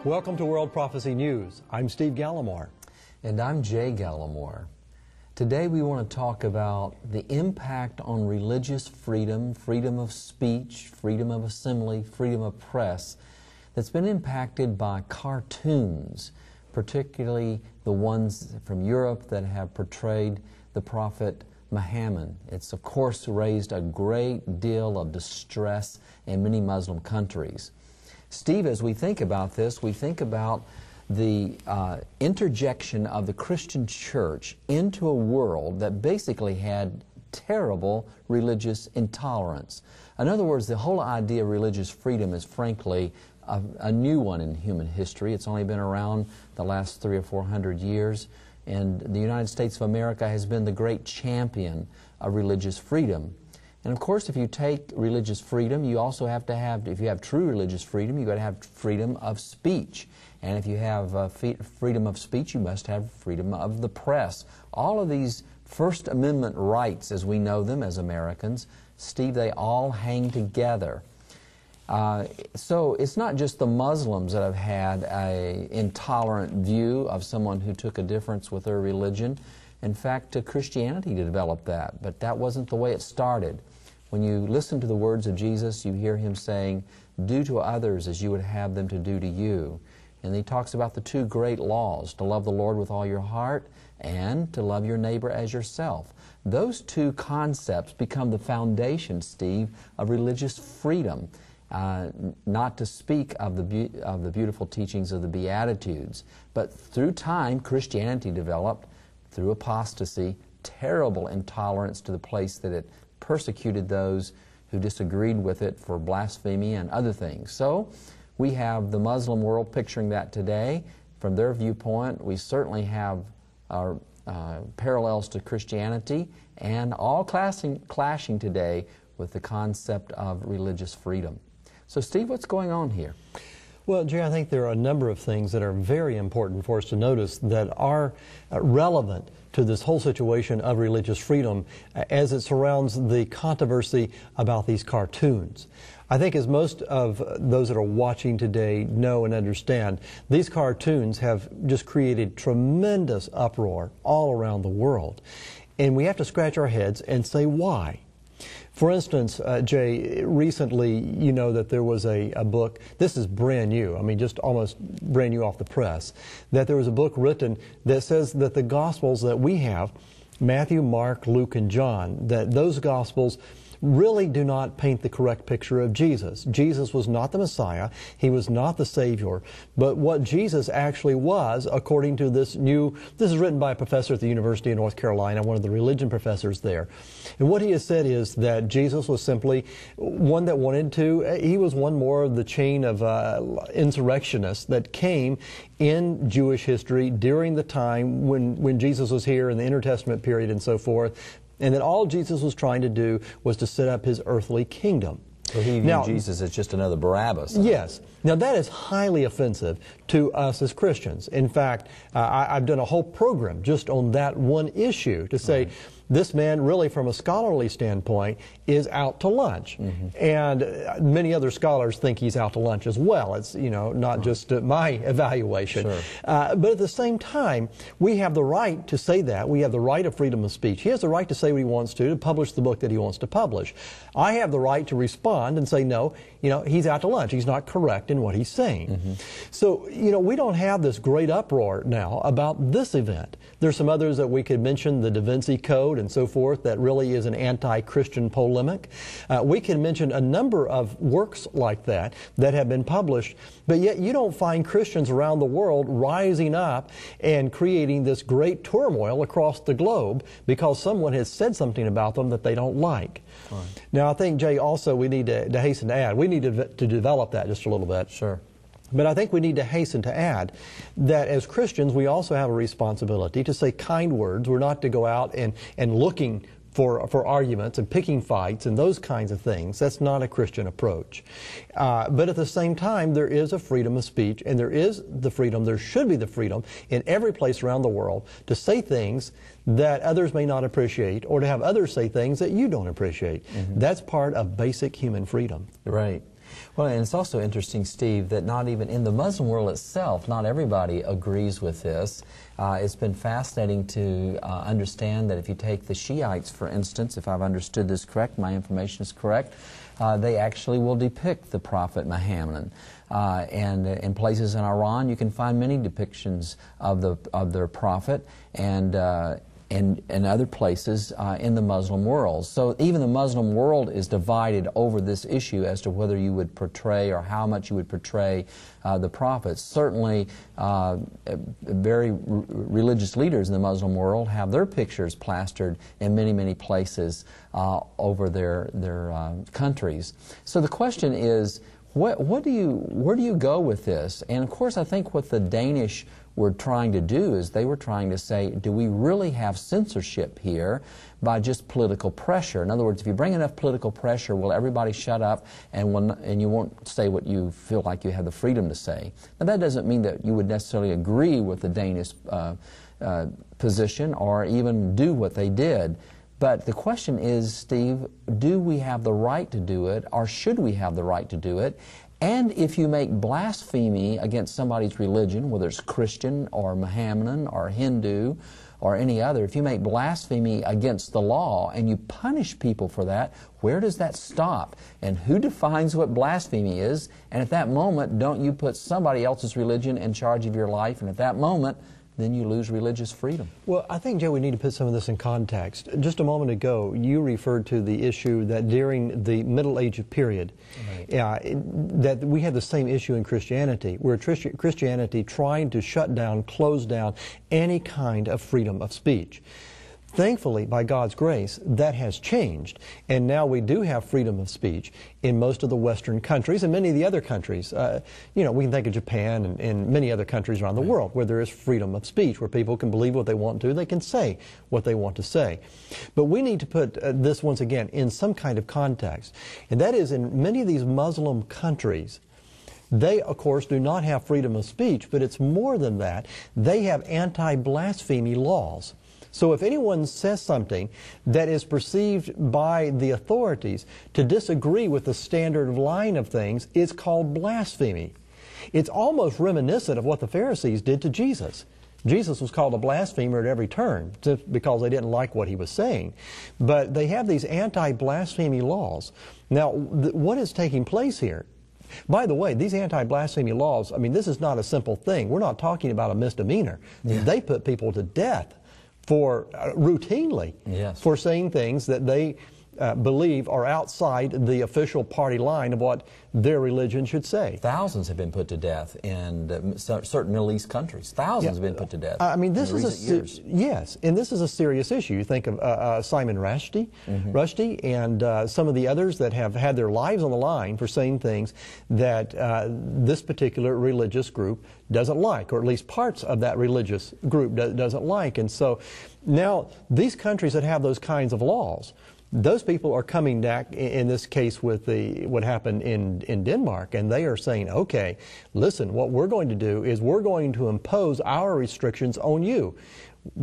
Welcome to World Prophecy News. I'm Steve Gallimore. And I'm Jay Gallimore. Today we want to talk about the impact on religious freedom, freedom of speech, freedom of assembly, freedom of press that's been impacted by cartoons, particularly the ones from Europe that have portrayed the prophet Muhammad. It's of course raised a great deal of distress in many Muslim countries. Steve, as we think about this, we think about the interjection of the Christian church into a world that basically had terrible religious intolerance. In other words, the whole idea of religious freedom is frankly a new one in human history. It's only been around the last 300 or 400 years, and the United States of America has been the great champion of religious freedom. And of course, if you take religious freedom, you also have to have, if you have true religious freedom, you've got to have freedom of speech. And if you have freedom of speech, you must have freedom of the press. All of these First Amendment rights, as we know them as Americans, Steve, they all hang together. So it's not just the Muslims that have had an intolerant view of someone who took a difference with their religion. In fact, Christianity developed that, but that wasn't the way it started. When you listen to the words of Jesus, you hear him saying, "Do to others as you would have them to do to you." And he talks about the two great laws, to love the Lord with all your heart and to love your neighbor as yourself. Those two concepts become the foundation, Steve, of religious freedom. Not to speak of the beautiful teachings of the Beatitudes. But through time, Christianity developed, through apostasy, terrible intolerance to the place that it persecuted those who disagreed with it for blasphemy and other things. So we have the Muslim world picturing that today. From their viewpoint, we certainly have our parallels to Christianity, and all clashing today with the concept of religious freedom. So Steve, what's going on here? Well, Jay, I think there are a number of things that are very important for us to notice that are relevant to this whole situation of religious freedom as it surrounds the controversy about these cartoons. I think as most of those that are watching today know and understand, these cartoons have just created tremendous uproar all around the world. And we have to scratch our heads and say why. For instance, Jay, recently you know that there was a book, this is brand new, I mean just almost brand new off the press, that there was a book written that says that the Gospels that we have, Matthew, Mark, Luke, and John, that those Gospels really do not paint the correct picture of Jesus. Jesus was not the Messiah. He was not the Savior. But what Jesus actually was, according to this is written by a professor at the University of North Carolina, one of the religion professors there. And what he has said is that Jesus was simply one that he was one more of the chain of insurrectionists that came in Jewish history during the time when Jesus was here in the intertestament period and so forth. And that all Jesus was trying to do was to set up his earthly kingdom. So he viewed Jesus as just another Barabbas. Yes. Now that is highly offensive to us as Christians. In fact, I've done a whole program just on that one issue to say, this man really from a scholarly standpoint is out to lunch. And many other scholars think he's out to lunch as well. It's, not just my evaluation. Sure. But at the same time, we have the right to say that. We have the right of freedom of speech. He has the right to say what he wants to publish the book that he wants to publish. I have the right to respond and say, no, he's out to lunch. He's not correct in what he's saying. So, we don't have this great uproar now about this event. There's some others that we could mention, the Da Vinci Code and so forth, that really is an anti-Christian polemic. We can mention a number of works like that have been published, but yet you don't find Christians around the world rising up and creating this great turmoil across the globe because someone has said something about them that they don't like. Right. Now, I think, Jay, also we need to hasten to add, we need to develop that just a little bit. Sure. But I think we need to hasten to add that as Christians, we also have a responsibility to say kind words. We're not to go out and looking for arguments and picking fights and those kinds of things. That's not a Christian approach. But at the same time, there is a freedom of speech, and there should be the freedom in every place around the world to say things that others may not appreciate, or to have others say things that you don't appreciate. That's part of basic human freedom. Right. Well, and it's also interesting, Steve, that not even in the Muslim world itself, not everybody agrees with this. It's been fascinating to understand that if you take the Shiites, for instance, if I've understood this correct, my information is correct, they actually will depict the Prophet Muhammad. And in places in Iran, you can find many depictions of their prophet, and other places in the Muslim world. So even the Muslim world is divided over this issue as to whether you would portray or how much you would portray the prophets. Certainly, very religious leaders in the Muslim world have their pictures plastered in many, many places over their countries. So the question is, where do you go with this? And of course, I think what the Danish were trying to do is they were trying to say, do we really have censorship here by just political pressure? In other words, if you bring enough political pressure, will everybody shut up and you won't say what you feel like you have the freedom to say? Now, that doesn't mean that you would necessarily agree with the Danish position or even do what they did. But the question is, Steve, do we have the right to do it, or should we have the right to do it? And if you make blasphemy against somebody's religion, whether it's Christian or Mohammedan or Hindu or any other, if you make blasphemy against the law and you punish people for that, where does that stop? And who defines what blasphemy is? And at that moment, don't you put somebody else's religion in charge of your life? And at that moment, then you lose religious freedom. Well, I think, Joe, we need to put some of this in context. Just a moment ago, you referred to the issue that during the Middle Age period, that we had the same issue in Christianity, where Christianity trying to shut down, close down any kind of freedom of speech. Thankfully, by God's grace, that has changed, and now we do have freedom of speech in most of the Western countries and many of the other countries. We can think of Japan and many other countries around the world where there is freedom of speech, where people can believe what they want to, they can say what they want to say. But we need to put this, once again, in some kind of context, and that is in many of these Muslim countries, they, of course, do not have freedom of speech, but it's more than that. They have anti-blasphemy laws. So if anyone says something that is perceived by the authorities to disagree with the standard line of things, it's called blasphemy. It's almost reminiscent of what the Pharisees did to Jesus. Jesus was called a blasphemer at every turn just because they didn't like what he was saying. But they have these anti-blasphemy laws. Now, what is taking place here? By the way, these anti-blasphemy laws, I mean, this is not a simple thing. We're not talking about a misdemeanor. Yeah. They put people to death for routinely for saying things that they believe are outside the official party line of what their religion should say. Thousands have been put to death in certain Middle East countries. Thousands have been put to death. I mean, this in is recent years. Yes, and this is a serious issue. You think of Simon Rushdie, and some of the others that have had their lives on the line for saying things that this particular religious group doesn't like, or at least parts of that religious group doesn't like. And so now these countries that have those kinds of laws, those people are coming back, in this case with what happened in Denmark, and they are saying, okay, listen, what we're going to do is we're going to impose our restrictions on you.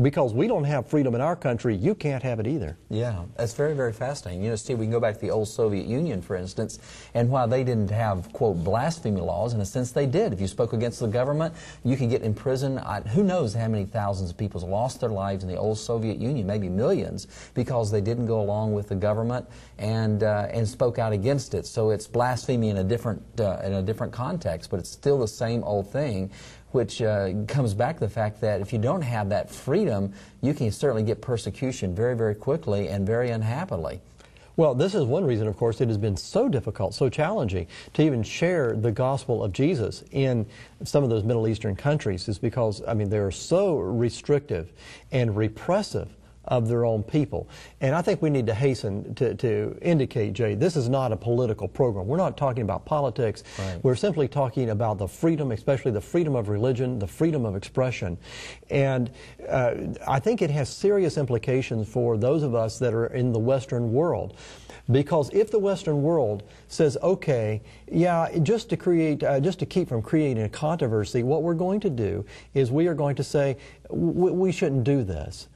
Because we don't have freedom in our country, you can't have it either. Yeah, that's very, very fascinating. You know, Steve, we can go back to the old Soviet Union, for instance, and while they didn't have, quote, blasphemy laws, in a sense they did. If you spoke against the government, you could get in prison. Who knows how many thousands of people lost their lives in the old Soviet Union, maybe millions, because they didn't go along with the government and spoke out against it. So it's blasphemy in a different context, but it's still the same old thing, which comes back to the fact that if you don't have that freedom, you can certainly get persecution very, very quickly and very unhappily. Well, this is one reason, of course, it has been so difficult, so challenging to even share the gospel of Jesus in some of those Middle Eastern countries, is because, I mean, they're so restrictive and repressive of their own people. And I think we need to hasten to indicate, Jay, this is not a political program. We're not talking about politics. Right. We're simply talking about the freedom, especially the freedom of religion, the freedom of expression. And I think it has serious implications for those of us that are in the Western world. Because if the Western world says, okay, yeah, just to keep from creating a controversy, what we're going to do is we are going to say, we shouldn't do this.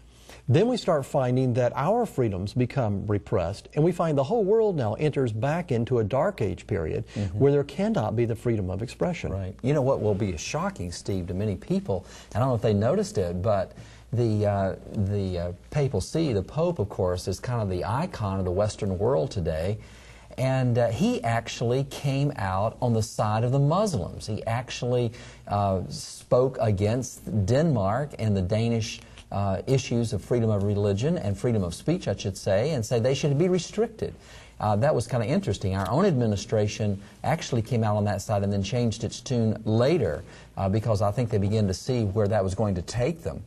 then we start finding that our freedoms become repressed, and we find the whole world now enters back into a dark age period where there cannot be the freedom of expression. Right. You know what will be shocking, Steve, to many people, I don't know if they noticed it, but the Papal See, the Pope, of course, is kind of the icon of the Western world today. And he actually came out on the side of the Muslims. He actually spoke against Denmark and the Danish issues of freedom of religion and freedom of speech, I should say, and said they should be restricted. That was kind of interesting. Our own administration actually came out on that side and then changed its tune later because I think they began to see where that was going to take them.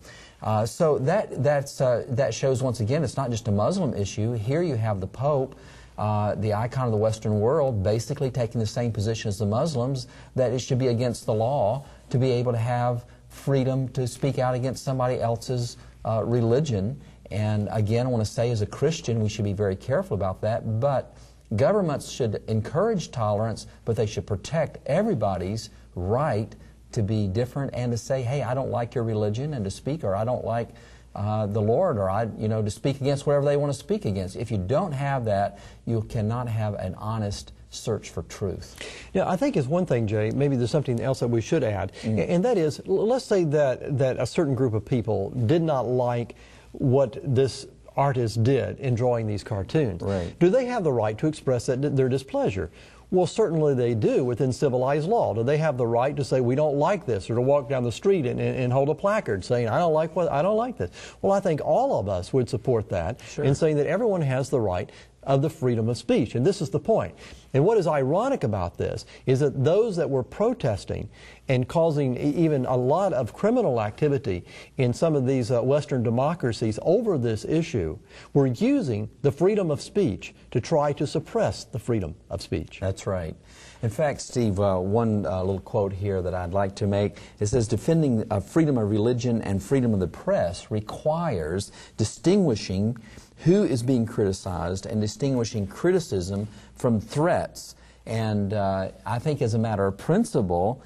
So that shows once again it's not just a Muslim issue. Here you have the Pope, the icon of the Western world, basically taking the same position as the Muslims, that it should be against the law to be able to have freedom to speak out against somebody else's religion. And again, I want to say as a Christian, we should be very careful about that. But governments should encourage tolerance, but they should protect everybody's right to be different and to say, hey, I don't like your religion, and to speak, or I don't like the Lord, or to speak against whatever they want to speak against. If you don't have that, you cannot have an honest search for truth. Yeah, I think is one thing, Jay. Maybe there's something else that we should add, and that is, let's say that a certain group of people did not like what this artist did in drawing these cartoons. Right. Do they have the right to express their displeasure? Well, certainly they do within civilized law. Do they have the right to say, we don't like this, or to walk down the street and hold a placard saying, I don't like this? Well, I think all of us would support that in saying that everyone has the right of the freedom of speech. And this is the point. And what is ironic about this is that those that were protesting and causing even a lot of criminal activity in some of these Western democracies over this issue were using the freedom of speech to try to suppress the freedom of speech. That's right. In fact, Steve, one little quote here that I'd like to make, it says, defending freedom of religion and freedom of the press requires distinguishing who is being criticized and distinguishing criticism from threats. And I think as a matter of principle,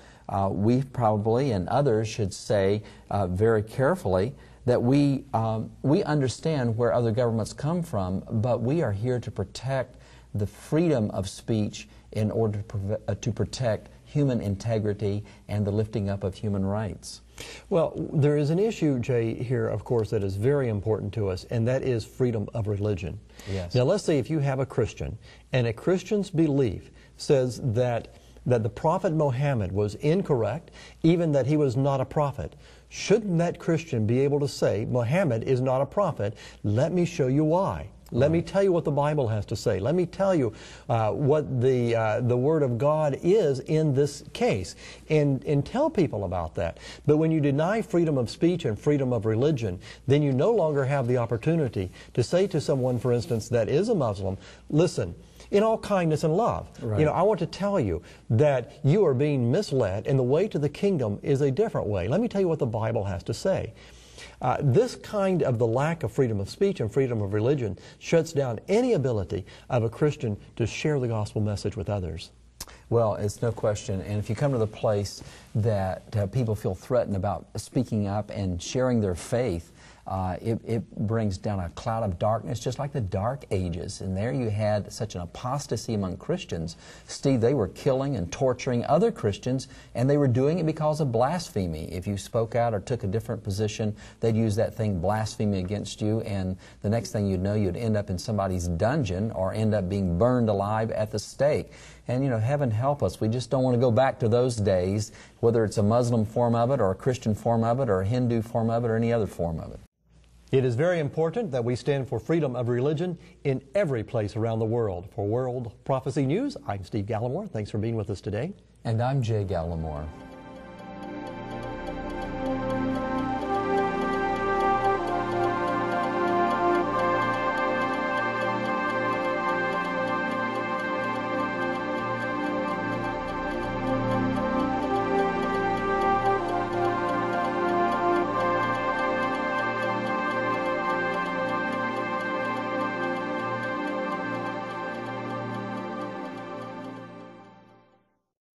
we probably and others should say very carefully that we understand where other governments come from, but we are here to protect the freedom of speech in order to protect human integrity and the lifting up of human rights. Well, there is an issue, Jay, here, of course, that is very important to us, and that is freedom of religion. Yes. Now, let's say if you have a Christian, and a Christian's belief says that the prophet Muhammad was incorrect, even that he was not a prophet. Shouldn't that Christian be able to say, Muhammad is not a prophet, let me show you why? Let me tell you what the Bible has to say. Let me tell you what the Word of God is in this case, and tell people about that. But when you deny freedom of speech and freedom of religion, then you no longer have the opportunity to say to someone, for instance, that is a Muslim, listen, in all kindness and love. Right. I want to tell you that you are being misled, and the way to the kingdom is a different way. Let me tell you what the Bible has to say. This kind of the lack of freedom of speech and freedom of religion shuts down any ability of a Christian to share the gospel message with others. Well, it's no question. And if you come to the place that people feel threatened about speaking up and sharing their faith, it brings down a cloud of darkness, just like the Dark Ages. And there you had such an apostasy among Christians. Steve, they were killing and torturing other Christians, and they were doing it because of blasphemy. If you spoke out or took a different position, they'd use that thing, blasphemy, against you, and the next thing you'd know, you'd end up in somebody's dungeon or end up being burned alive at the stake. And, heaven help us, we just don't want to go back to those days, whether it's a Muslim form of it or a Christian form of it or a Hindu form of it or any other form of it. It is very important that we stand for freedom of religion in every place around the world. For World Prophecy News, I'm Steve Gallimore. Thanks for being with us today. And I'm Jay Gallimore.